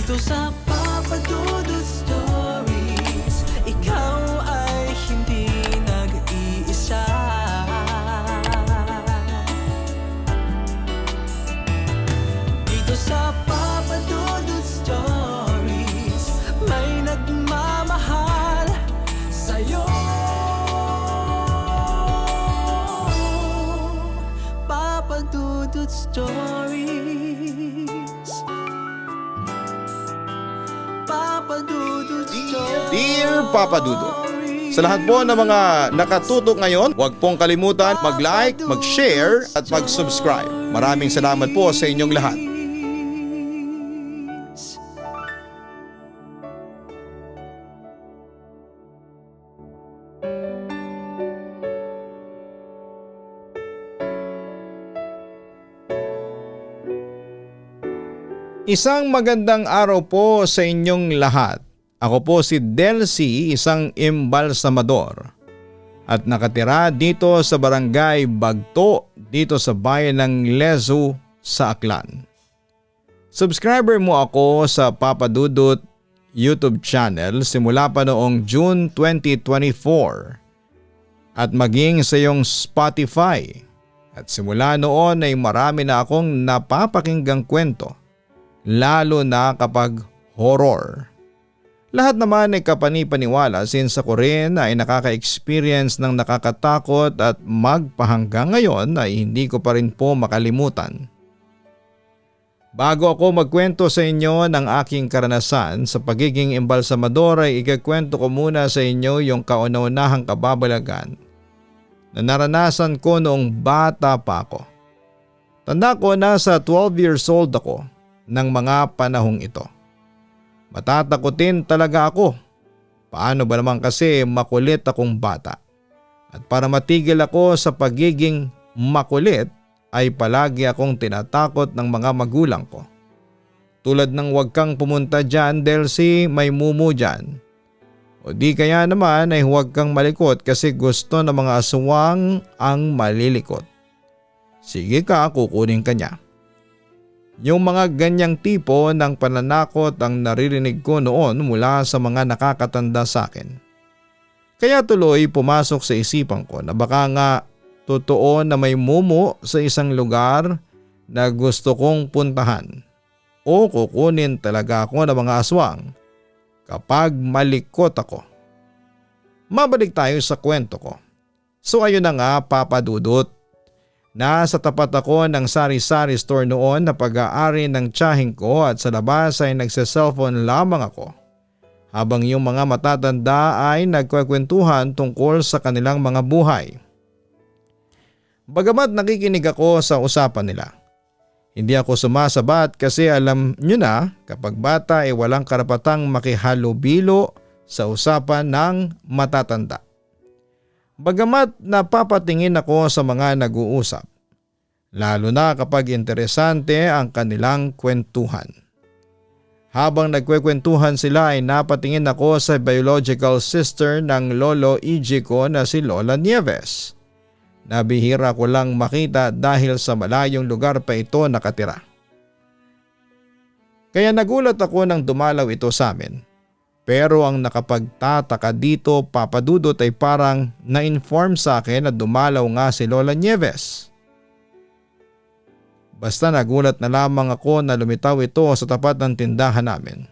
Dito sa Papa Dudut Stories, ikaw ay hindi nag-iisa. Dito sa Papa Dudut Stories, may nagmamahal sa'yo. Papa Dudut Stories, Papa Dudut Stories. Dear Papa Dudut, sa lahat po ng mga nakatutok ngayon, huwag pong kalimutan mag-like, mag-share at mag-subscribe. Maraming salamat po sa inyong lahat. Isang magandang araw po sa inyong lahat. Ako po si Delcy, isang embalsamador at nakatira dito sa Barangay Bagto dito sa bayan ng Lezu sa Aklan. Subscriber mo ako sa Papa Dudut YouTube channel simula pa noong June 2024 at maging sa iyong Spotify, at simula noon ay marami na akong napapakinggang kwento, lalo na kapag horror. Lahat naman ay kapani-paniwala since ako rin ay nakaka-experience ng nakakatakot at magpahanggang ngayon ay hindi ko pa rin po makalimutan. Bago ako magkwento sa inyo ng aking karanasan sa pagiging embalsamador ay ikakwento ko muna sa inyo yung kauna-unahang kababalagan na naranasan ko noong bata pa ako. Tanda ko nasa 12 years old ako ng mga panahong ito. Matatakotin talaga ako. Paano ba naman kasi makulit akong bata? At para matigil ako sa pagiging makulit ay palagi akong tinatakot ng mga magulang ko. Tulad ng huwag kang pumunta dyan, Delcy, may mumu dyan. O di kaya naman ay huwag kang malikot kasi gusto ng mga aswang ang malilikot. Sige ka, kukunin ka niya. Yung mga ganyang tipo ng pananakot ang naririnig ko noon mula sa mga nakakatanda sa akin. Kaya tuloy pumasok sa isipan ko na baka nga totoo na may mumu sa isang lugar na gusto kong puntahan o kukunin talaga ako ng mga aswang kapag malikot ako. Mabalik tayo sa kwento ko. So ayun na nga, Papa Dudut. Nasa tapat ako ng sari-sari store noon na pag-aari ng tiyahing ko at sa labas ay nagse-cellphone lamang ako habang yung mga matatanda ay nagkwekwentuhan tungkol sa kanilang mga buhay. Bagamat nakikinig ako sa usapan nila, hindi ako sumasabat kasi alam nyo na kapag bata ay walang karapatang makihalubilo sa usapan ng matatanda. Bagamat napapatingin ako sa mga nag-uusap, lalo na kapag interesante ang kanilang kwentuhan. Habang nagkwekwentuhan sila ay napatingin ako sa biological sister ng lolo EJ ko na si Lola Nieves. Nabihira ko lang makita dahil sa malayong lugar pa ito nakatira. Kaya nagulat ako nang dumalaw ito sa amin. Pero ang nakapagtataka dito, Papa Dudut, ay parang na-inform sa akin na dumalaw nga si Lola Nieves. Basta nagulat na lamang ako na lumitaw ito sa tapat ng tindahan namin.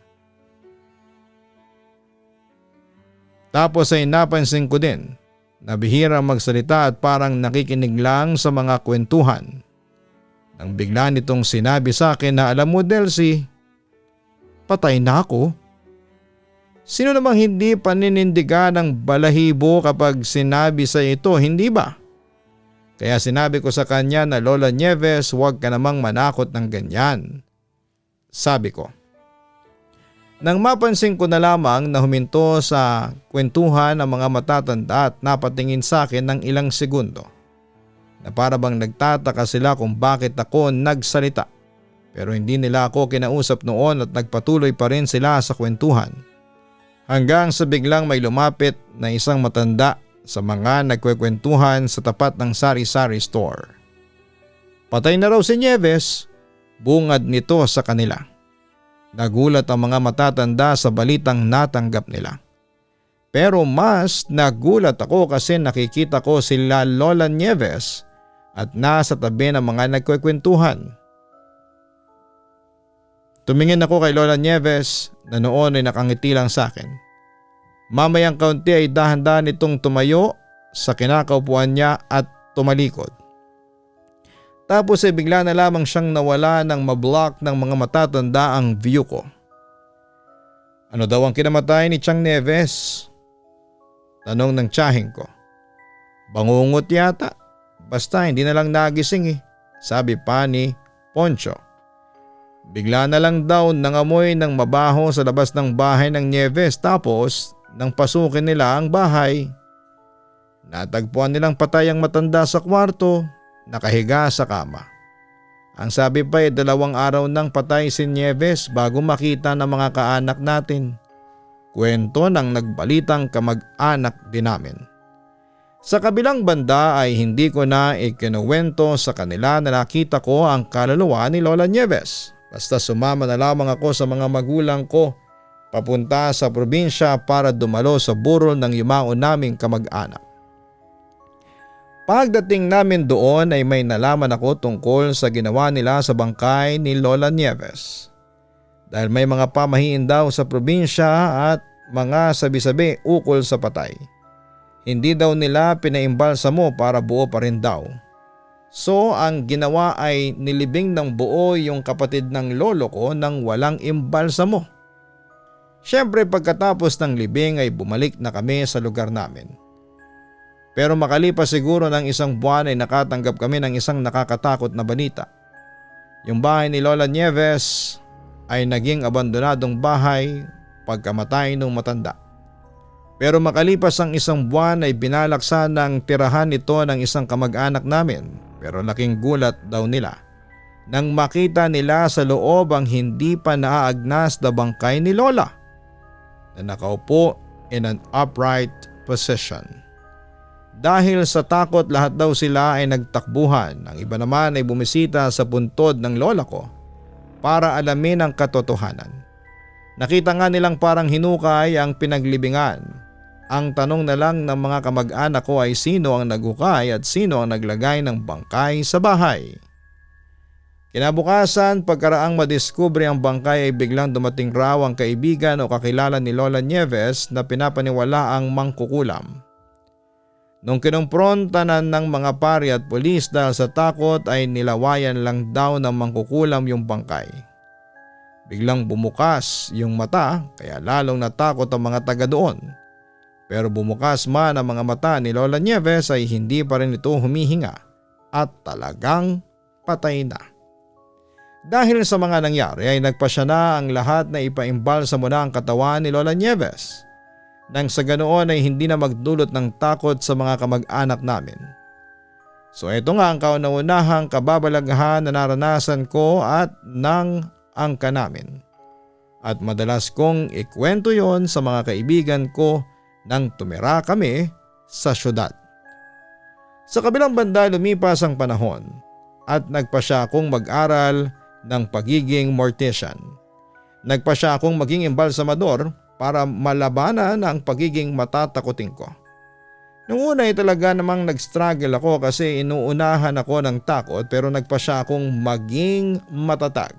Tapos ay napansin ko din na bihirang magsalita at parang nakikinig lang sa mga kwentuhan. Nang bigla nitong sinabi sa akin na, alam mo Delcy, patay na ako. Sino namang hindi paninindigan ng balahibo kapag sinabi sa ito, hindi ba? Kaya sinabi ko sa kanya na Lola Nieves, huwag ka namang manakot ng ganyan. Sabi ko. Nang mapansin ko na lamang na huminto sa kwentuhan ng mga matatanda at napatingin sa akin ng ilang segundo, na para bang nagtataka sila kung bakit ako nagsalita. Pero hindi nila ako kinausap noon at nagpatuloy pa rin sila sa kwentuhan. Hanggang sa biglang may lumapit na isang matanda sa mga nagkwekwentuhan sa tapat ng sari-sari store. Patay na raw si Nieves, bungad nito sa kanila. Nagulat ang mga matatanda sa balitang natanggap nila. Pero mas nagulat ako kasi nakikita ko sila Lola Nieves at nasa tabi ng mga nagkwekwentuhan. Tumingin ako kay Lola Nieves na noon ay nakangiti lang sa akin. Mamayang kaunti ay dahan-dahan itong tumayo sa kinakaupuan niya at tumalikod. Tapos ay bigla na lamang siyang nawala nang mablock ng mga matatanda ang view ko. Ano daw ang kinamatay ni Chang Nieves? Tanong ng tiyahing ko. Bangungot yata. Basta hindi na lang nagising sabi pa ni Poncho. Bigla na lang daw nangamoy ng mabaho sa labas ng bahay ng Nieves tapos nang pasukin nila ang bahay. Natagpuan nilang patay ang matanda sa kwarto, nakahiga sa kama. Ang sabi pa ay 2 araw nang patay si Nieves bago makita ng mga kaanak natin. Kwento ng nagbalitang kamag-anak din namin. Sa kabilang banda ay hindi ko na ikinuwento sa kanila na nakita ko ang kaluluwa ni Lola Nieves. Basta sumama na lamang ako sa mga magulang ko papunta sa probinsya para dumalo sa burol ng yumao naming kamag-anak. Pagdating namin doon ay may nalaman ako tungkol sa ginawa nila sa bangkay ni Lola Nieves. Dahil may mga pamahiin daw sa probinsya at mga sabi-sabi ukol sa patay. Hindi daw nila pinaimbalsamo para buo pa rin daw. So ang ginawa ay nilibing ng buo yung kapatid ng lolo ko nang walang imbalsamo. Siyempre pagkatapos ng libing ay bumalik na kami sa lugar namin. Pero makalipas siguro ng 1 buwan ay nakatanggap kami ng isang nakakatakot na balita. Yung bahay ni Lola Nieves ay naging abandonadong bahay pagkamatay ng matanda. Pero makalipas ang 1 buwan ay binalaksan ng tirahan ito ng isang kamag-anak namin. Pero laking gulat daw nila nang makita nila sa loob ang hindi pa naaagnas na bangkay ni Lola na nakaupo in an upright position. Dahil sa takot lahat daw sila ay nagtakbuhan. Ang iba naman ay bumisita sa puntod ng lola ko para alamin ang katotohanan. Nakita nga nilang parang hinukay ang pinaglibingan. Ang tanong na lang ng mga kamag-anak ko ay sino ang naghukay at sino ang naglagay ng bangkay sa bahay. Kinabukasan, pagkaraang madiskubre ang bangkay ay biglang dumating raw ang kaibigan o kakilala ni Lola Nieves na pinapaniwala ang mangkukulam. Nung kinumprontanan ng mga pari at pulis dahil sa takot ay nilawayan lang daw ng mangkukulam yung bangkay. Biglang bumukas yung mata kaya lalong natakot ang mga taga doon. Pero bumukas man ang mga mata ni Lola Nieves ay hindi pa rin ito humihinga at talagang patay na. Dahil sa mga nangyari ay nagpasya na ang lahat na ipaimbalsamo na ang katawan ni Lola Nieves. Nang sa ganoon ay hindi na magdulot ng takot sa mga kamag-anak namin. So ito nga ang kauna-unahang kababalaghan na naranasan ko at ng angka namin. At madalas kong ikwento yon sa mga kaibigan ko nang tumira kami sa syudad. Sa kabilang banda lumipas ang panahon at nagpasya akong mag-aral ng pagiging mortician. Nagpasya akong maging embalsamador para malabanan ang pagiging matatakotin ko. Noong una ay talaga namang nag-struggle ako kasi inuunahan ako ng takot pero nagpasya akong maging matatag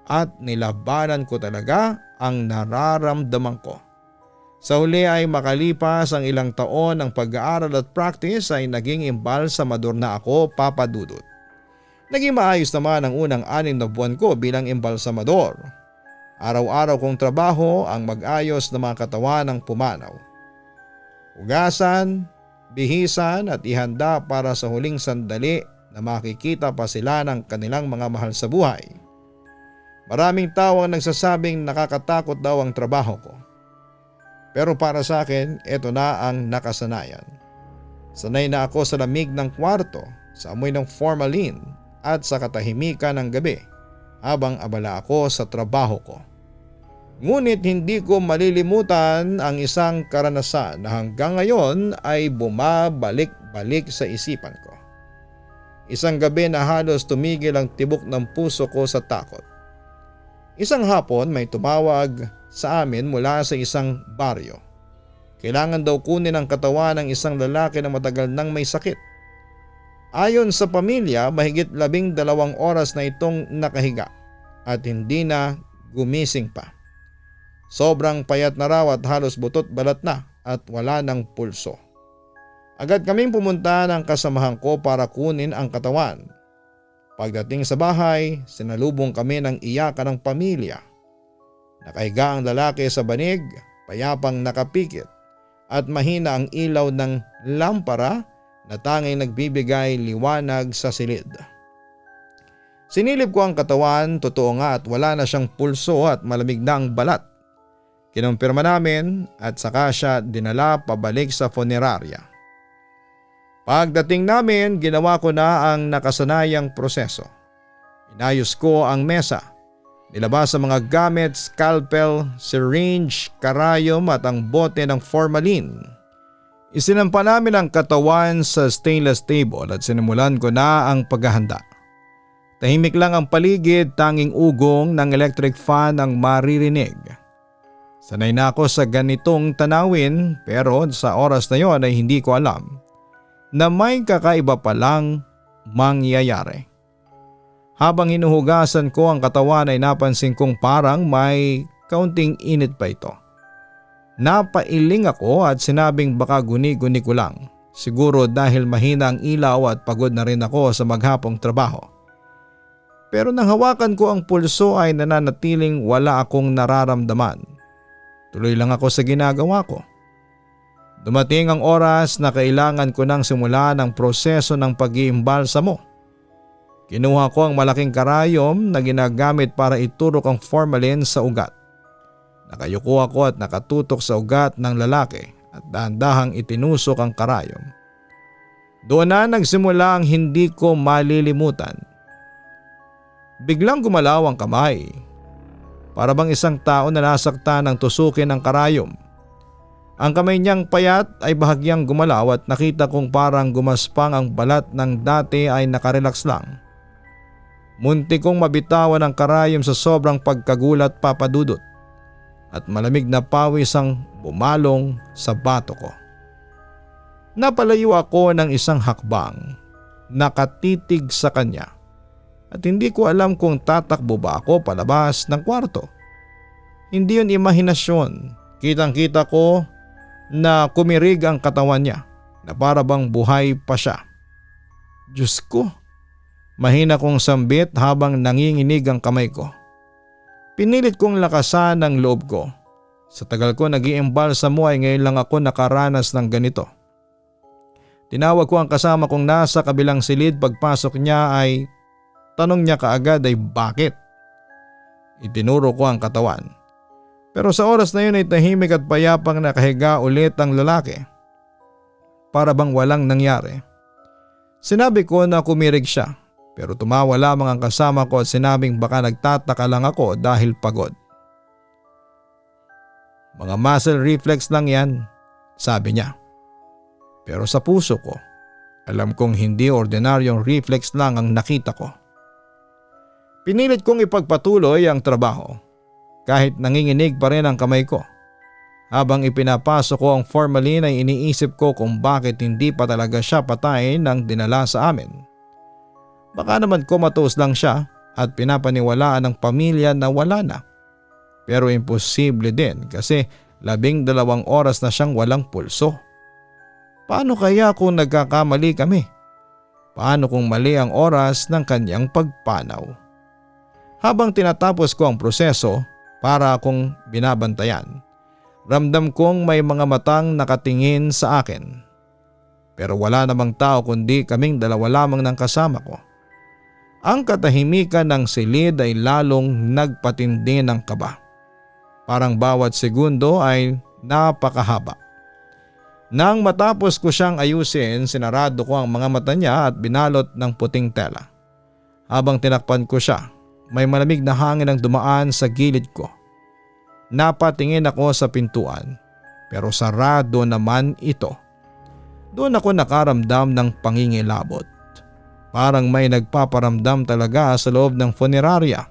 at nilabanan ko talaga ang nararamdaman ko. Sa huli ay makalipas ang ilang taon ng pag-aaral at practice ay naging embalsamador na ako, Papa Dudut. Naging maayos naman ang unang 6 na buwan ko bilang embalsamador. Araw-araw kong trabaho ang mag-ayos ng mga katawan ng pumanaw. Hugasan, bihisan at ihanda para sa huling sandali na makikita pa sila ng kanilang mga mahal sa buhay. Maraming tao ang nagsasabing nakakatakot daw ang trabaho ko. Pero para sa akin, ito na ang nakasanayan. Sanay na ako sa lamig ng kwarto, sa amoy ng formalin at sa katahimikan ng gabi habang abala ako sa trabaho ko. Ngunit hindi ko malilimutan ang isang karanasan na hanggang ngayon ay bumabalik-balik sa isipan ko. Isang gabi na halos tumigil ang tibok ng puso ko sa takot. Isang hapon may tumawag sa amin mula sa isang baryo. Kailangan daw kunin ang katawan ng isang lalaki na matagal nang may sakit. Ayon sa pamilya, mahigit 12 oras na itong nakahiga at hindi na gumising pa. Sobrang payat na raw at halos butot balat na at wala ng pulso. Agad kaming pumunta ng kasamahan ko para kunin ang katawan. Pagdating sa bahay, sinalubong kami ng iyakan ng pamilya. Nakahiga ang lalaki sa banig, payapang nakapikit at mahina ang ilaw ng lampara na tanging nagbibigay liwanag sa silid. Sinilip ko ang katawan, totoo nga at wala na siyang pulso at malamig na ang balat. Kinumpirma namin at saka siya dinala pabalik sa funeraria. Pagdating namin, ginawa ko na ang nakasanayang proseso. Inayos ko ang mesa. Nilabas ang mga gamit, scalpel, syringe, karayom at ang bote ng formalin. Isinampa namin ang katawan sa stainless table at sinimulan ko na ang paghahanda. Tahimik lang ang paligid, tanging ugong ng electric fan ang maririnig. Sanay na ako sa ganitong tanawin pero sa oras na yon ay hindi ko alam na may kakaiba palang mangyayari. Habang hinuhugasan ko ang katawan ay napansin kong parang may kaunting init pa ito. Napailing ako at sinabing baka guni-guni ko lang. Siguro dahil mahina ang ilaw at pagod na rin ako sa maghapong trabaho. Pero nang hawakan ko ang pulso ay nananatiling wala akong nararamdaman. Tuloy lang ako sa ginagawa ko. Dumating ang oras na kailangan ko nang simulan ang proseso ng pag-iimbalsamo. Kinuha ko ang malaking karayom na ginagamit para iturok ang formalin sa ugat. Nakayuko ako at nakatutok sa ugat ng lalaki at dahan-dahang itinusok ang karayom. Doon na nagsimula ang hindi ko malilimutan. Biglang gumalaw ang kamay. Para bang isang tao na nasaktan ng tusukin ng karayom. Ang kamay niyang payat ay bahagyang gumalaw at nakita kong parang gumaspang ang balat ng dati ay nakarelax lang. Munti kong mabitawan ang karayom sa sobrang pagkagulat, Papadudot, at malamig na pawis ang bumalong sa bato ko. Napalayo ako ng isang hakbang, nakatitig sa kanya at hindi ko alam kung tatakbo ba ako palabas ng kwarto. Hindi yun imahinasyon, kitang-kita ko na kumirig ang katawan niya na para bang buhay pa siya. Diyos ko! Mahina kong sambit habang nanginginig ang kamay ko. Pinilit kong lakasan ang loob ko. Sa tagal ko nag-iimbalsamo ay ngayon lang ako nakaranas ng ganito. Tinawag ko ang kasama kong nasa kabilang silid. Pagpasok niya ay tanong niya kaagad ay bakit? Itinuro ko ang katawan. Pero sa oras na yun ay tahimik at payapang nakahiga ulit ang lalaki. Para bang walang nangyari. Sinabi ko na kumirig siya. Pero tumawa lamang ang kasama ko at sinabing baka nagtataka lang ako dahil pagod. Mga muscle reflex lang yan, sabi niya. Pero sa puso ko, alam kong hindi ordinaryong reflex lang ang nakita ko. Pinilit kong ipagpatuloy ang trabaho kahit nanginginig pa rin ang kamay ko. Habang ipinapasok ko ang formalin ay iniisip ko kung bakit hindi pa talaga siya patayin nang dinala sa amin. Baka naman comatose lang siya at pinapaniwalaan ng pamilya na wala na. Pero imposible din kasi 12 oras na siyang walang pulso. Paano kaya kung nagkakamali kami? Paano kung mali ang oras ng kanyang pagpanaw? Habang tinatapos ko ang proseso para akong binabantayan, ramdam kong may mga matang nakatingin sa akin. Pero wala namang tao kundi kaming dalawa lamang ng kasama ko. Ang katahimikan ng silid ay lalong nagpatindi ng kaba. Parang bawat segundo ay napakahaba. Nang matapos ko siyang ayusin, sinarado ko ang mga mata niya at binalot ng puting tela. Habang tinakpan ko siya, may malamig na hangin ang dumaan sa gilid ko. Napatingin ako sa pintuan, pero sarado naman ito. Doon ako nakaramdam ng pangingilabot. Parang may nagpaparamdam talaga sa loob ng funeraria.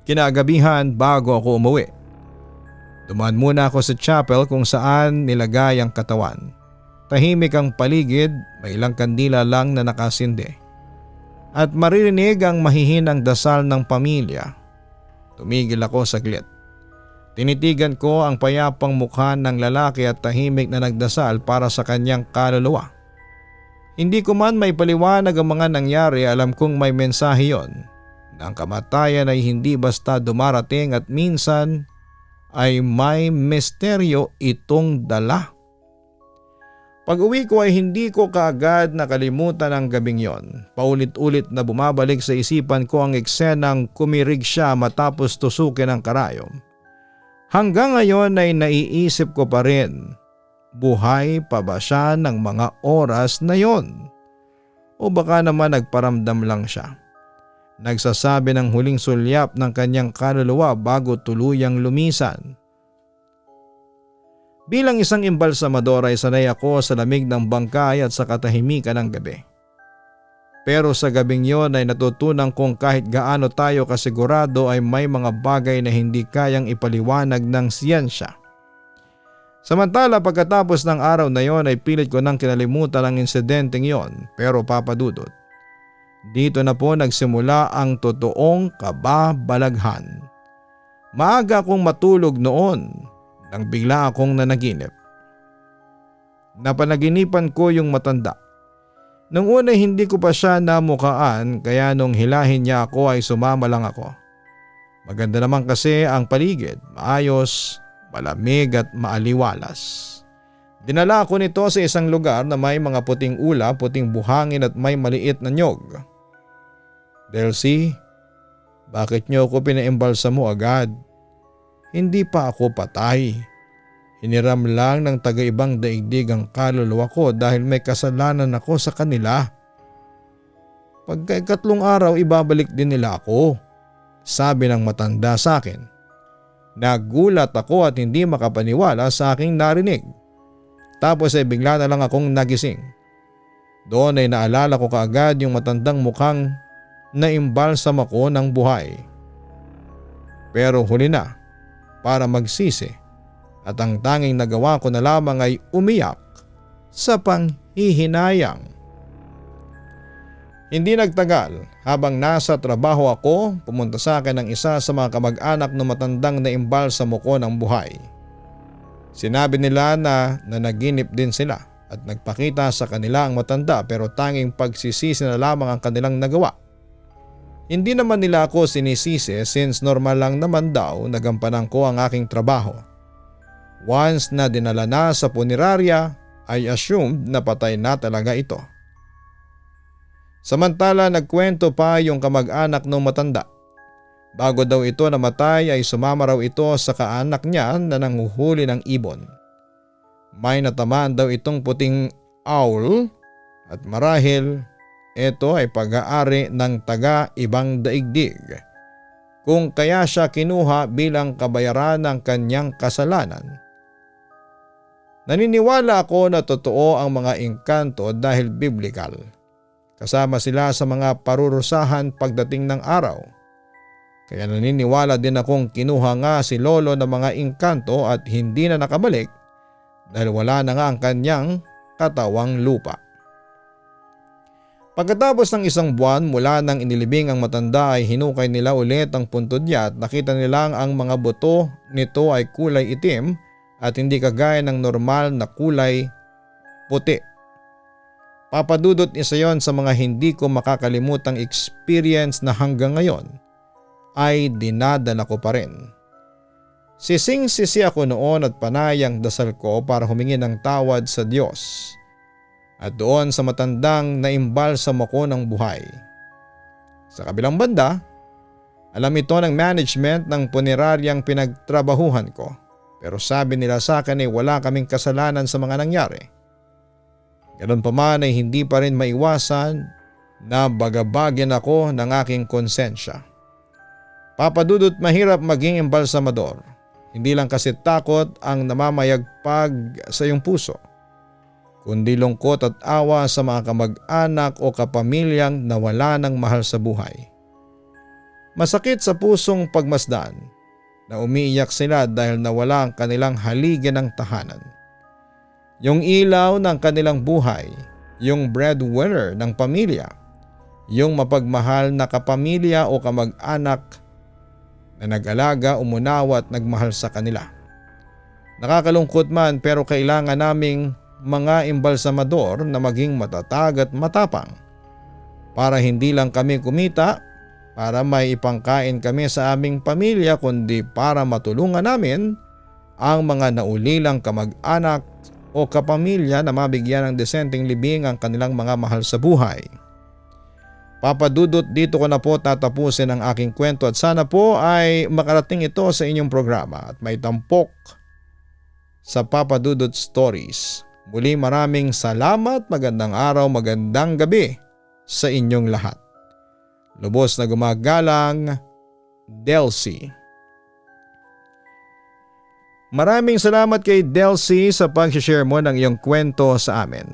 Kinagabihan bago ako umuwi, dumaan muna ako sa chapel kung saan nilagay ang katawan. Tahimik ang paligid, may ilang kandila lang na nakasindi. At maririnig ang mahihinang dasal ng pamilya. Tumigil ako saglit. Tinitigan ko ang payapang mukha ng lalaki at tahimik na nagdasal para sa kanyang kaluluwa. Hindi ko man may paliwanag ang mga nangyari, alam kong may mensahe yon. Na ang kamatayan ay hindi basta dumarating at minsan ay may misteryo itong dala. Pag-uwi ko ay hindi ko kaagad nakalimutan ang gabing yon. Paulit-ulit na bumabalik sa isipan ko ang eksenang kumirig siya matapos tusukin ang karayom. Hanggang ngayon ay naiisip ko pa rin, buhay pa ba siya ng mga oras na yon? O baka naman nagparamdam lang siya. Nagsasabi ng huling sulyap ng kanyang kaluluwa bago tuluyang lumisan. Bilang isang imbalsamador ay sanay ako sa lamig ng bangkay at sa katahimikan ng gabi. Pero sa gabing yon ay natutunan kong kahit gaano tayo kasigurado ay may mga bagay na hindi kayang ipaliwanag ng siyensya. Samantala pagkatapos ng araw na yon ay pilit ko nang kinalimutan ang insidenteng yon, pero papadudot. Dito na po nagsimula ang totoong kababalaghan. Maaga akong matulog noon nang bigla akong nanaginip. Napanaginipan ko yung matanda. Nung una hindi ko pa siya namukaan kaya nung hilahin niya ako ay sumama lang ako. Maganda naman kasi ang paligid, maayos, malamig at maaliwalas. Dinala ako nito sa isang lugar na may mga puting ulap, puting buhangin at may maliit na nyog. Delcy, bakit niyo ako pinaimbalsa mo agad? Hindi pa ako patay. Hiniram lang ng taga-ibang daigdig ang kaluluwa ko dahil may kasalanan ako sa kanila. Pagka-ikatlong araw ibabalik din nila ako, sabi ng matanda sa akin. Nagulat ako at hindi makapaniwala sa aking narinig. Tapos ay bigla na lang akong nagising. Doon ay naalala ko kaagad yung matandang mukhang naimbalsam ako ng buhay. Pero huli na para magsisi at ang tanging nagawa ko na lamang ay umiyak sa panghihinayang. Hindi nagtagal, habang nasa trabaho ako, pumunta sa akin ang isa sa mga kamag-anak ng matandang naimbalsam ko ng buhay. Sinabi nila na nanaginip din sila at nagpakita sa kanila ang matanda pero tanging pagsisisi na lamang ang kanilang nagawa. Hindi naman nila ako sinisisi since normal lang naman daw nagampanan ko ang aking trabaho. Once na dinala na sa punerarya ay assumed na patay na talaga ito. Samantala nagkwento pa yung kamag-anak ng matanda. Bago daw ito namatay ay sumama raw ito sa kaanak niya na nanghuhuli ng ibon. May natamaan daw itong puting owl at marahil ito ay pag-aari ng taga-ibang daigdig. Kung kaya siya kinuha bilang kabayaran ng kanyang kasalanan. Naniniwala ako na totoo ang mga engkanto dahil biblikal. Kasama sila sa mga parurusahan pagdating ng araw. Kaya naniniwala din akong kinuha nga si lolo ng mga engkanto at hindi na nakabalik dahil wala na nga ang kanyang katawang lupa. Pagkatapos ng isang buwan mula nang inilibing ang matanda ay hinukay nila ulit ang puntod niya at nakita nilang ang mga buto nito ay kulay itim at hindi kagaya ng normal na kulay puti. Papadudot isa yon sa mga hindi ko makakalimutang experience na hanggang ngayon ay dinadala ko pa rin. Sising-sisi ako noon at panay ang dasal ko para humingi ng tawad sa Diyos. At doon sa matandang naimbalsam ako ng buhay. Sa kabilang banda, alam ito ng management ng puneraryang pinagtrabahuhan ko. Pero sabi nila sa akin ay wala kaming kasalanan sa mga nangyari. Ganun pa man ay hindi pa rin maiwasan na bagabagin ako ng aking konsensya. Papadudot mahirap maging embalsamador. Hindi lang kasi takot ang namamayagpag sa iyong puso, kundi lungkot at awa sa mga kamag-anak o kapamilyang nawala ng mahal sa buhay. Masakit sa pusong pagmasdan na umiiyak sila dahil nawala ang kanilang haligi ng tahanan. Yung ilaw ng kanilang buhay, yung breadwinner ng pamilya, yung mapagmahal na kapamilya o kamag-anak na nag-alaga, umunawa at nagmahal sa kanila. Nakakalungkot man pero kailangan naming mga imbalsamador na maging matatag at matapang para hindi lang kami kumita para may ipangkain kami sa aming pamilya kundi para matulungan namin ang mga naulilang kamag-anak o kapamilya na mabigyan ng desenteng libing ang kanilang mga mahal sa buhay. Papa Dudut, dito ko na po tatapusin ang aking kwento at sana po ay makarating ito sa inyong programa at may tampok sa Papa Dudut Stories. Muli maraming salamat, magandang araw, magandang gabi sa inyong lahat. Lubos na gumagalang, Delcy. Maraming salamat kay Delcy sa pag-share mo ng iyong kwento sa amin.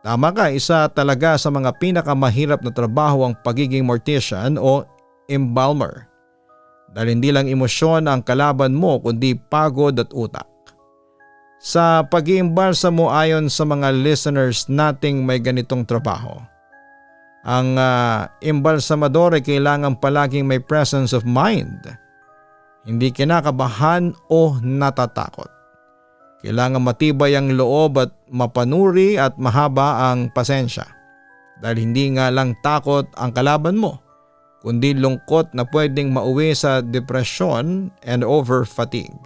Tama ka, isa talaga sa mga pinakamahirap na trabaho ang pagiging mortician o embalmer. Dahil hindi lang emosyon ang kalaban mo kundi pagod at utak. Sa pag-iimbalsa mo ayon sa mga listeners nating may ganitong trabaho, ang embalsamador ay kailangan palaging may presence of mind. Hindi kinakabahan o natatakot. Kailangan matibay ang loob at mapanuri at mahaba ang pasensya. Dahil hindi nga lang takot ang kalaban mo, kundi lungkot na pwedeng mauwi sa depresyon and over fatigue.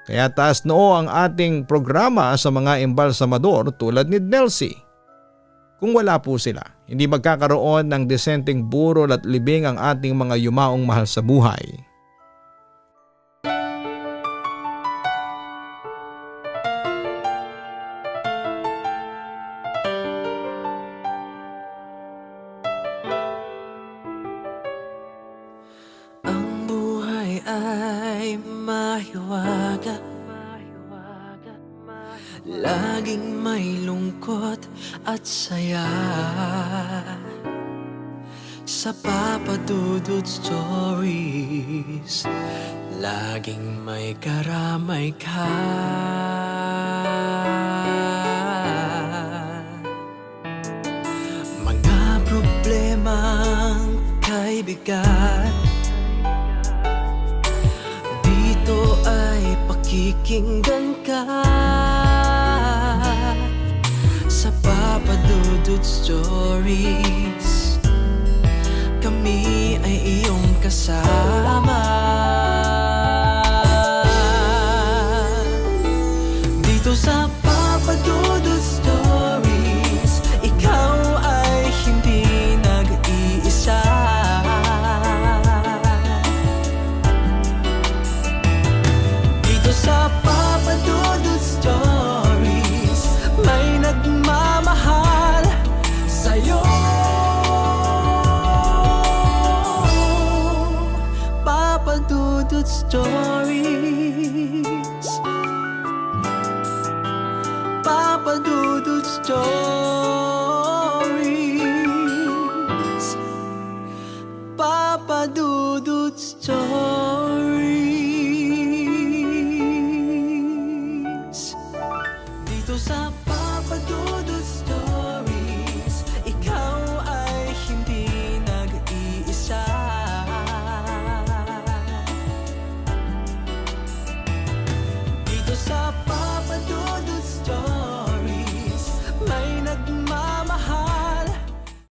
Kaya taas noo ang ating programa sa mga embalsamador tulad ni Delcy. Kung wala po sila, hindi magkakaroon ng desenteng burol at libing ang ating mga yumaong mahal sa buhay. Ang buhay ay mahiwaga, laging may lungkot at saya. Sa Papa Dudut Stories, laging may karamay ka. Mga problemang kay bigat, dito ay pakikinggan ka. Sa Papa Dudut Stories, kami ay iyong kasama. Dito sa Papa Dudut Stories, ikaw ay hindi nag-iisa. Dito sa Papa Dudut Stories, may nagmamahal sa'yo. Papa Dudut Stories, Papa Dudut Stories, Papa Dudut Stories. Dito sa Papa Dudut Stories, ikaw ay hindi nag-iisa. Dito sa